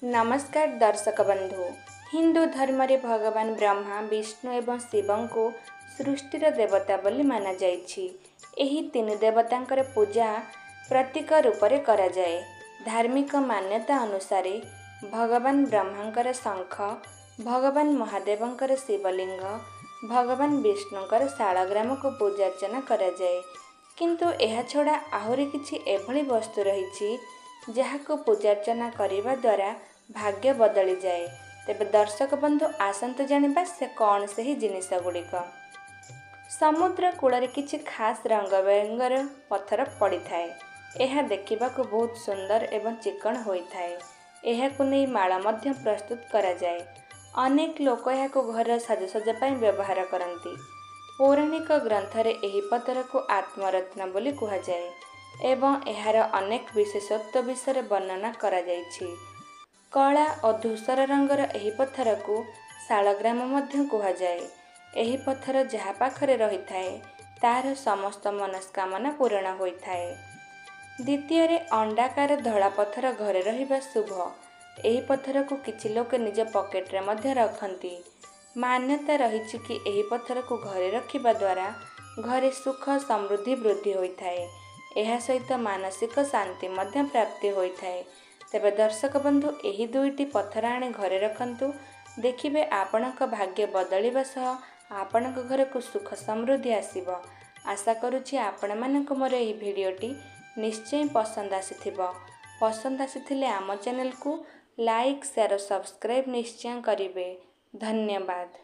नमस्कार दर्शक बंधु। हिंदू धर्म रे भगवान ब्रह्मा विष्णु एवं शिव को सृष्टिर देवता बोली माना जाइछि। एही तीन देवतांकर पूजा प्रतीक रूपरे करा जाए। धार्मिक मान्यता अनुसार भगवान ब्रह्मांकर शंख, भगवान महादेवंकर शिवलिंग, भगवान विष्णुंकर शालग्राम को पूजा अर्चना करा जाए। किंतु एहा छड़ा आहुरी किछि एभली वस्तु रहिछि जहाको पूजार्चना करिबा द्वारा भाग्य बदली जाए। तेबे दर्शक बंधु आसंतु जानिबा से कौन सही जिनिस गुड़िक। समुद्र कूल किछि खास रंग बेरंगर पत्थर पड़ी थाए। यह देखिबाकू बहुत सुंदर एवं चिकन होइथाए। एहाकू नै माला मध्य प्रस्तुत करा जाए। अनेक लोक एहाकू घर साजसज्जा पई व्यवहार करंती। पौराणिक ग्रंथरे एही पत्थर को आत्मरत्न बोली कुहा जाए एवं एहार अनेक विशेषत्व विषय वर्णना करा जाइछि। कला और धूसर रंगर एही पत्थर को शालग्राम मध्य कुहा जाए। एही पत्थर जहा पाखरे रही थाए तार समस्त मनस्कामना पूर्ण होइथाए। द्वितीय रे अंडाकार धड़ा पत्थर घरे रहिबा शुभ। एही पत्थर को किछि लोक निज पॉकेट रे मध्य रखंती। मान्यता रहिछि कि एही पत्थर को घरे रखिबा द्वारा घरे सुख समृद्धि वृद्धि होइथाए। एहा सहित मानसिक शांति मध्य प्राप्ति होइथाए। तेबे दर्शक बंधु एही दुईटी पत्थर आने घरे रखंतु। देखिबे आपणक भाग्य बदलिबा सह आपणक घर को सुख समृद्धि आसीबो। आशा करूछि आपण मानक मोर एही भिडियोटी निश्चय पसंद आसीथिबो। पसंद आसीथिले आम चैनल को लाइक शेयर और सब्सक्राइब निश्चय करिवे। धन्यवाद।